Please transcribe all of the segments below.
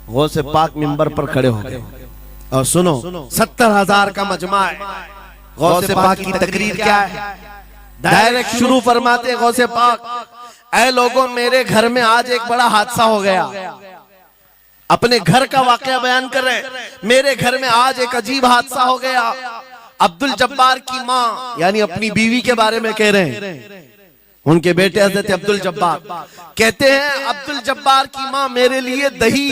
गौसे पाक मिंबर पर खड़े हो गए और सुनो 70,000 का मजमा है। गौसे पाक की तकरीर क्या है? डायरेक्ट शुरू फरमाते गौसे पाक, ऐ लोगों मेरे घर में आज एक बड़ा हादसा हो गया। अपने घर का वाकया बयान कर रहे, मेरे घर में आज एक अजीब हादसा हो गया। अब्दुल जब्बार की माँ यानी अपनी बीवी के बारे में कह रहे हैं, उनके बेटे हजरत अब्दुल जब्बार कहते हैं अब्दुल जब्बार की माँ मेरे लिए दही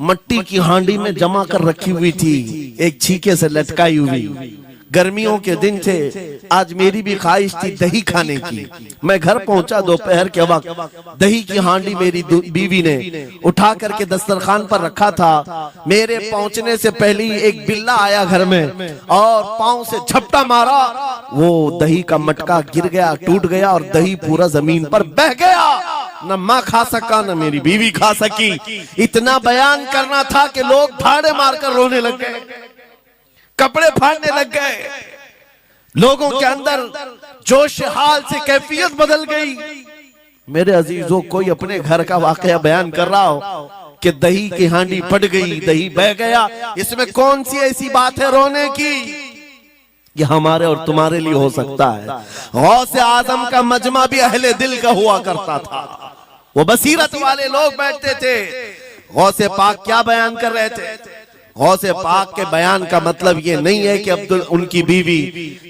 मट्टी की हांडी में जमा कर रखी हुई थी, एक छीके से लटकाई हुई। गर्मियों के दिन थे, आज मेरी भी ख्वाहिश थी दही खाने की। मैं घर पहुंचा दोपहर के वक्त, दही की हांडी मेरी बीवी ने उठा करके दस्तरखान पर रखा था। मेरे पहुंचने से पहले ही एक बिल्ला आया घर में और पांव से झपटा मारा, वो दही का मटका गिर गया, टूट गया और दही पूरा जमीन पर बह गया। न माँ खा सका न मेरी बीवी खा सकी। इतना बयान करना था कि लोग धाड़े मारकर रोने लग गए, कपड़े फाड़ने लग गए। लोगों के अंदर जोश हाल से कैफियत बदल गई। मेरे अजीजों, कोई अपने घर का वाकया बयान कर रहा हो कि दही की हांडी फट गई, दही बह गया, इसमें कौन सी ऐसी बात है रोने की? ये हमारे और तुम्हारे लिए हो सकता है। गौसे आजम का मजमा भी अहले दिल का हुआ करता था, वो बसीरत वाले लोग बैठते थे। गौसे पाक क्या बयान कर रहे थे? गौसे पाक के बयान का मतलब ये नहीं है कि अब्दुल उनकी बीवी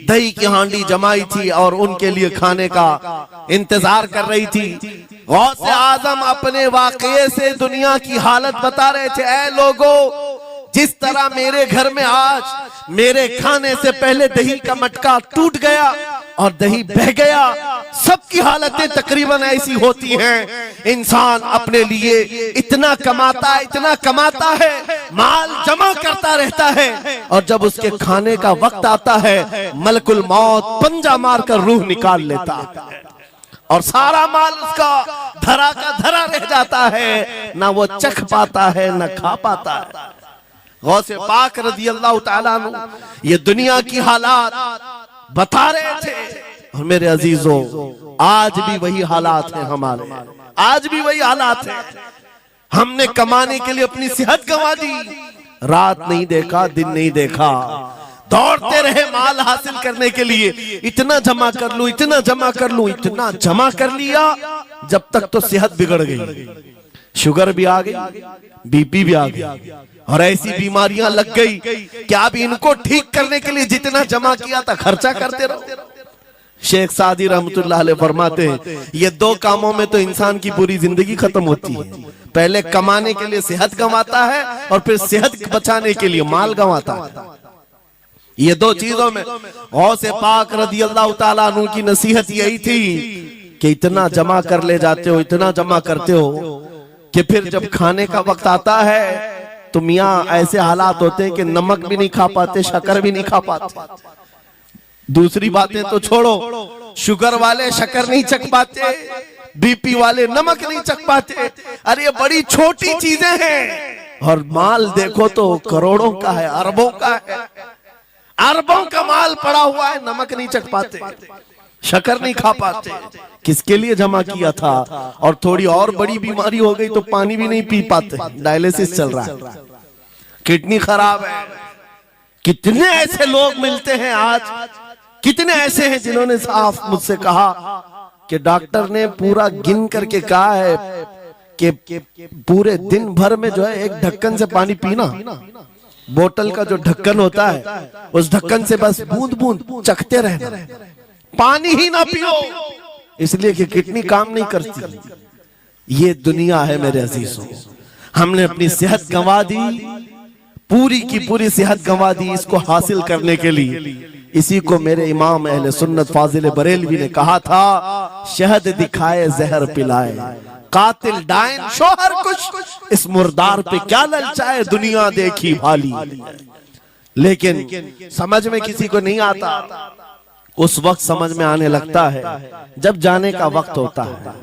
दही की हांडी जमाई थी और उनके लिए खाने का इंतजार कर रही थी। गौसे आजम अपने वाकये से दुनिया की हालत बता रहे थे, ऐ लोगों जिस तरह मेरे घर में आज मेरे खाने से पहले दही का मटका टूट गया और दही बह गया, सबकी हालतें तकरीबन ऐसी होती हैं। इंसान अपने लिए इतना कमाता है, माल जमा करता रहता है और जब उसके खाने का वक्त आता है मलकुल मौत पंजा मारकर रूह निकाल लेता है और सारा माल उसका धरा का धरा रह जाता है, ना वो चख पाता है ना खा पाता है। गौसे पाक रज़ी अल्लाह ताला अन्हु ये दुनिया की हालात बता रहे थे और मेरे अजीजों आज भी वही हालात हैं हमारे, आज भी वही हालात हैं। हमने कमाने के लिए अपनी सेहत गंवा दी, रात नहीं देखा दिन नहीं देखा, दौड़ते रहे माल हासिल करने के लिए, इतना जमा कर लूं, इतना जमा कर लूं, इतना जमा कर लिया, जब तक तो सेहत बिगड़ गई, शुगर भी आ गई, बीपी भी आ गई और ऐसी बीमारियां लग गई कि आप इनको ठीक करने के लिए जितना जमा किया था खर्चा करते रहो। शेख सादी रहमतुल्लाह अलैह फरमाते हैं ये दो कामों में तो इंसान की पूरी जिंदगी खत्म होती है। पहले कमाने के लिए सेहत गंवाता है और फिर सेहत बचाने के लिए माल गंवाता है। ये दो चीजों में गौसे पाक रज़ी अल्लाह ताला अन्हु की नसीहत यही थी कि इतना जमा कर ले जाते हो, इतना जमा करते हो कि फिर जब खाने का वक्त आता है तो मियाँ ऐसे हालात होते हैं कि नमक भी नहीं खा पाते, शक्कर भी नहीं खा पाते। दूसरी बातें तो छोड़ो, शुगर वाले शक्कर नहीं चख पाते, बीपी वाले नमक नहीं चख पाते। अरे ये बड़ी छोटी चीजें हैं और माल देखो तो करोड़ों का है, अरबों का है, अरबों का माल पड़ा हुआ है, नमक नहीं चख पाते, शक्कर नहीं खा पाते। किसके लिए जमा किया था? और थोड़ी और बड़ी बीमारी हो गई तो पानी भी नहीं पी पाते, डायलिसिस चल रहा है, किडनी खराब है। कितने ऐसे लोग मिलते हैं आज, कितने ऐसे हैं जिन्होंने साफ मुझसे कहा कि डॉक्टर ने पूरा गिन करके कहा है कि पूरे दिन भर में जो है एक ढक्कन से पानी पीना, बोतल का जो ढक्कन होता है उस ढक्कन से बस बूंद बूंद चखते रहना, पानी ही ना पियो, इसलिए कि किडनी काम नहीं करती। ये दुनिया है मेरे अजीजों, हमने अपनी सेहत गंवा दी, पूरी की पूरी सेहत गंवा दी इसको हासिल करने के लिए। इसी को मेरे इमाम अहले सुन्नत फाजिल बरेलवी ने कहा था, शहद दिखाए जहर पिलाए, कातिल डायन शोहर कुछ, इस मुर्दार पे क्या ललचाए, दुनिया देखी भाली। लेकिन समझ में किसी को नहीं आता, उस वक्त समझ में आने लगता है जब जाने का वक्त होता है।